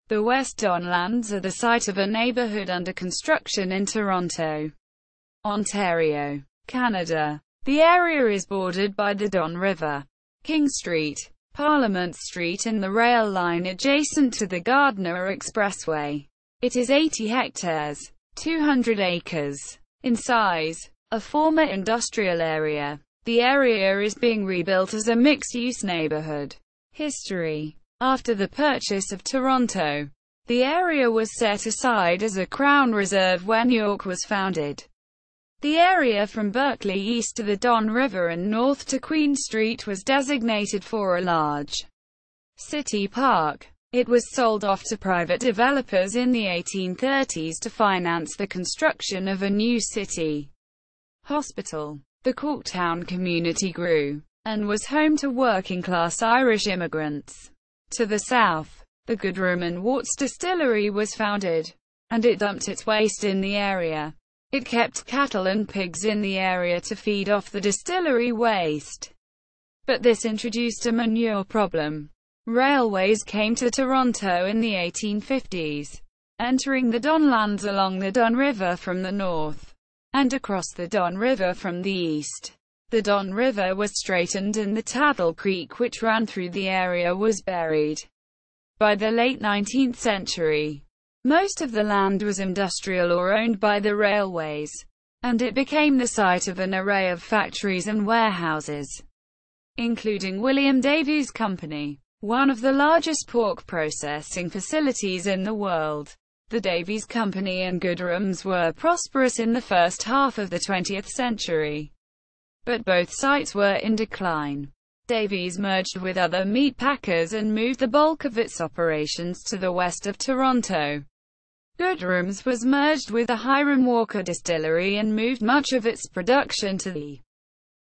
The West Don lands are the site of a neighbourhood under construction in Toronto, Ontario, Canada. The area is bordered by the Don River, King Street, Parliament Street and the rail line adjacent to the Gardiner Expressway. It is 80 hectares, 200 acres, in size. A former industrial area, the area is being rebuilt as a mixed-use neighbourhood. History. After the purchase of Toronto, the area was set aside as a Crown Reserve when York was founded. The area from Berkeley east to the Don River and north to Queen Street was designated for a large city park. It was sold off to private developers in the 1830s to finance the construction of a new city hospital. The Corktown community grew, and was home to working-class Irish immigrants. To the south, the Goodrum and Worts distillery was founded, and it dumped its waste in the area. It kept cattle and pigs in the area to feed off the distillery waste. But this introduced a manure problem. Railways came to Toronto in the 1850s, entering the Don lands along the Don River from the north, and across the Don River from the east. The Don River was straightened and the Tattle Creek which ran through the area was buried. By the late 19th century, most of the land was industrial or owned by the railways, and it became the site of an array of factories and warehouses, including William Davies Company, one of the largest pork processing facilities in the world. The Davies Company and Goodrums were prosperous in the first half of the 20th century, but both sites were in decline. Davies merged with other meat packers and moved the bulk of its operations to the west of Toronto. Goodrums was merged with the Hiram Walker Distillery and moved much of its production to the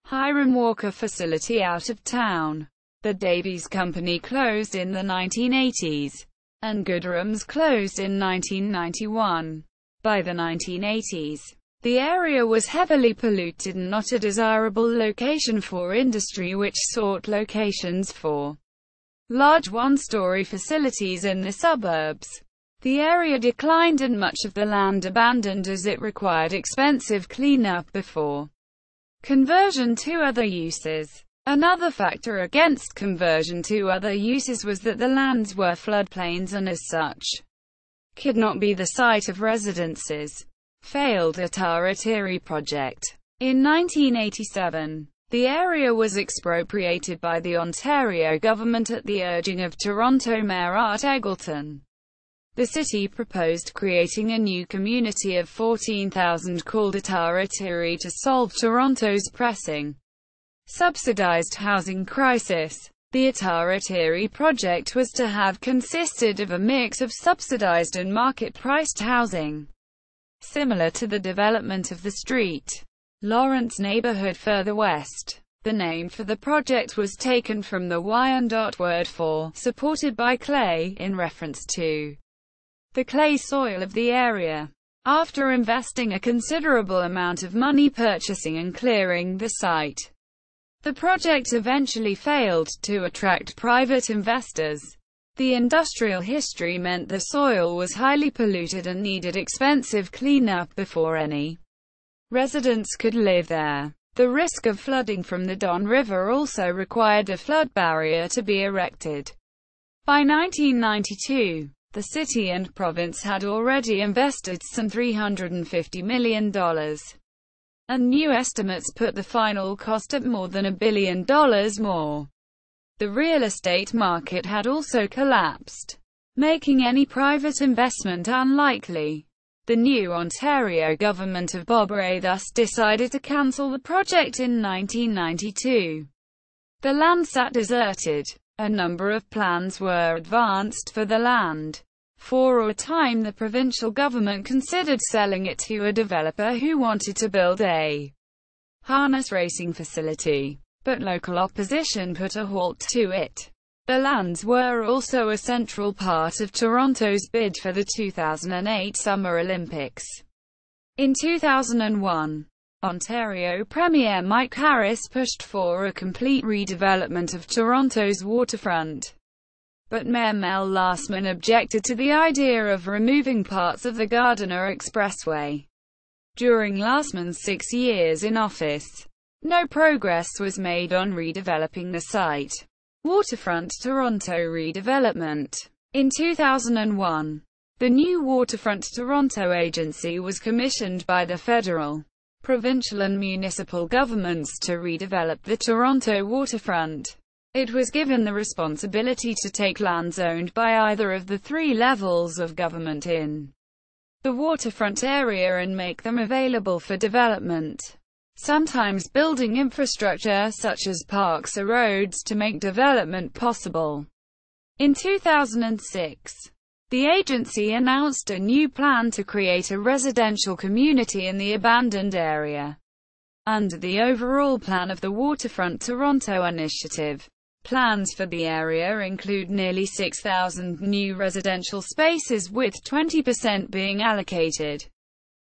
Hiram Walker facility out of town. The Davies Company closed in the 1980s, and Goodrums closed in 1991. By the 1980s, the area was heavily polluted and not a desirable location for industry, which sought locations for large one-story facilities in the suburbs. The area declined and much of the land abandoned as it required expensive cleanup before conversion to other uses. Another factor against conversion to other uses was that the lands were floodplains and as such could not be the site of residences. Failed Ataratiri project. In 1987, the area was expropriated by the Ontario government at the urging of Toronto Mayor Art Eggleton. The city proposed creating a new community of 14,000 called Ataratiri to solve Toronto's pressing subsidized housing crisis. The Ataratiri project was to have consisted of a mix of subsidized and market-priced housing, similar to the development of the St. Lawrence neighborhood further west. The name for the project was taken from the Wyandot word for supported by clay, in reference to the clay soil of the area. After investing a considerable amount of money purchasing and clearing the site, the project eventually failed to attract private investors. The industrial history meant the soil was highly polluted and needed expensive cleanup before any residents could live there. The risk of flooding from the Don River also required a flood barrier to be erected. By 1992, the city and province had already invested some $350 million. And new estimates put the final cost at more than $1 billion more. The real estate market had also collapsed, making any private investment unlikely. The new Ontario government of Bob Rae thus decided to cancel the project in 1992. The land sat deserted. A number of plans were advanced for the land. For a time the provincial government considered selling it to a developer who wanted to build a harness racing facility, but local opposition put a halt to it. The lands were also a central part of Toronto's bid for the 2008 Summer Olympics. In 2001, Ontario Premier Mike Harris pushed for a complete redevelopment of Toronto's waterfront. but Mayor Mel Lastman objected to the idea of removing parts of the Gardiner Expressway. During Lastman's 6 years in office, no progress was made on redeveloping the site. Waterfront Toronto redevelopment. In 2001, the new Waterfront Toronto agency was commissioned by the federal, provincial and municipal governments to redevelop the Toronto waterfront. It was given the responsibility to take lands owned by either of the 3 levels of government in the waterfront area and make them available for development, sometimes building infrastructure such as parks or roads to make development possible. In 2006, the agency announced a new plan to create a residential community in the abandoned area. Under the overall plan of the Waterfront Toronto initiative, plans for the area include nearly 6,000 new residential spaces, with 20% being allocated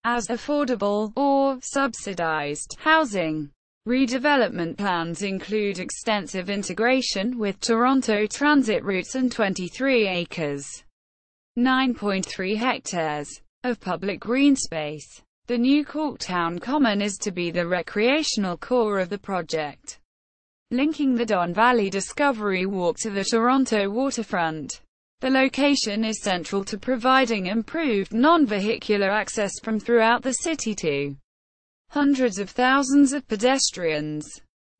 as affordable, or subsidized, housing. Redevelopment plans include extensive integration with Toronto transit routes and 23 acres, 9.3 hectares, of public green space. The new Corktown Common is to be the recreational core of the project, linking the Don Valley Discovery Walk to the Toronto waterfront. The location is central to providing improved non-vehicular access from throughout the city to hundreds of thousands of pedestrians,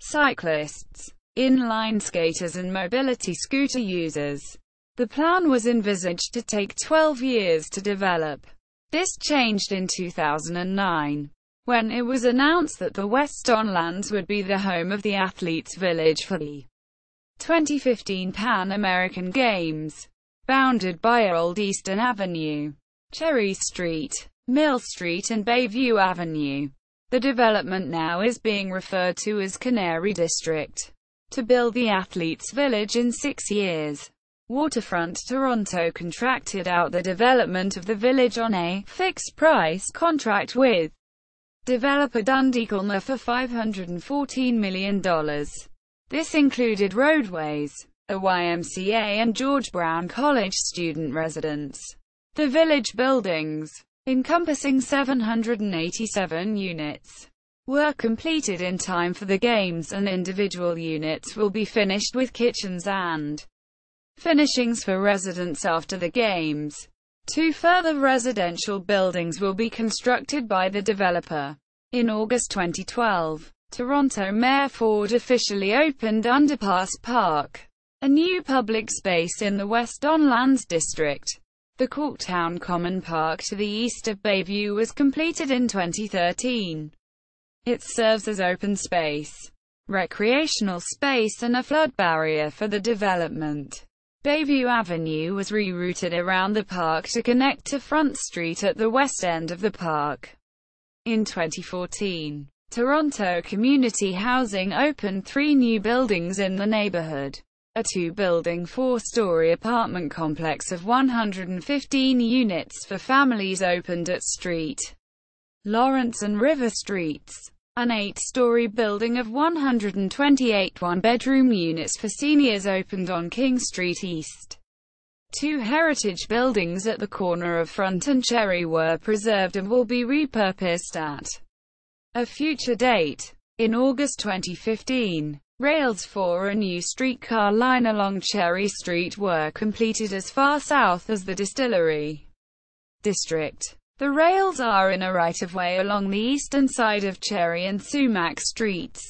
cyclists, inline skaters and mobility scooter users. The plan was envisaged to take 12 years to develop. This changed in 2009, when it was announced that the West Don Lands would be the home of the Athletes Village for the 2015 Pan American Games. Bounded by Old Eastern Avenue, Cherry Street, Mill Street and Bayview Avenue, the development now is being referred to as Canary District. To build the Athletes Village in 6 years, Waterfront Toronto contracted out the development of the village on a fixed-price contract with developer Dundee Culmer for $514 million. This included roadways, a YMCA and George Brown College student residence. The village buildings, encompassing 787 units, were completed in time for the games, and individual units will be finished with kitchens and finishings for residents after the games. 2 further residential buildings will be constructed by the developer. In August 2012, Toronto Mayor Ford officially opened Underpass Park, a new public space in the West Don Lands district. The Corktown Common Park to the east of Bayview was completed in 2013. It serves as open space, recreational space and a flood barrier for the development. Bayview Avenue was rerouted around the park to connect to Front Street at the west end of the park. In 2014, Toronto Community Housing opened 3 new buildings in the neighbourhood. A 2-building 4-story apartment complex of 115 units for families opened at Street Lawrence and River Streets. An 8-story building of 128 1-bedroom units for seniors opened on King Street East. 2 heritage buildings at the corner of Front and Cherry were preserved and will be repurposed at a future date. In August 2015, rails for a new streetcar line along Cherry Street were completed as far south as the Distillery District. The rails are in a right-of-way along the eastern side of Cherry and Sumac Streets.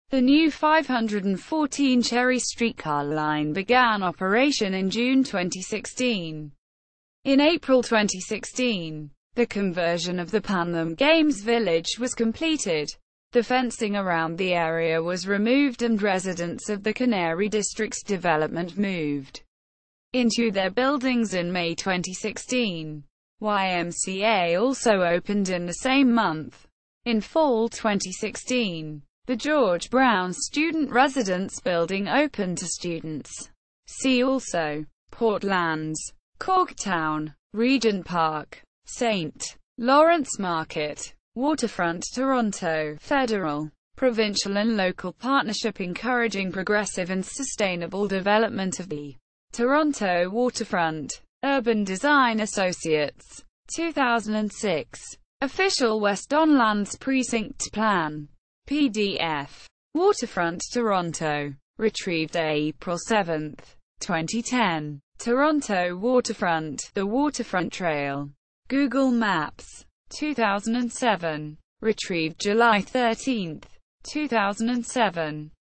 The new 514 Cherry streetcar line began operation in June 2016. In April 2016, the conversion of the Pan Am Games Village was completed. The fencing around the area was removed and residents of the Canary District's development moved into their buildings in May 2016. YMCA also opened in the same month. In fall 2016, the George Brown Student Residence Building opened to students. See also: Portlands, Corktown, Regent Park, St. Lawrence Market, Waterfront Toronto. Federal, provincial and local partnership encouraging progressive and sustainable development of the Toronto Waterfront. Urban Design Associates. 2006. Official West Don Lands Precinct Plan. PDF. Waterfront Toronto. Retrieved April 7, 2010. Toronto Waterfront. The Waterfront Trail. Google Maps. 2007. Retrieved July 13, 2007.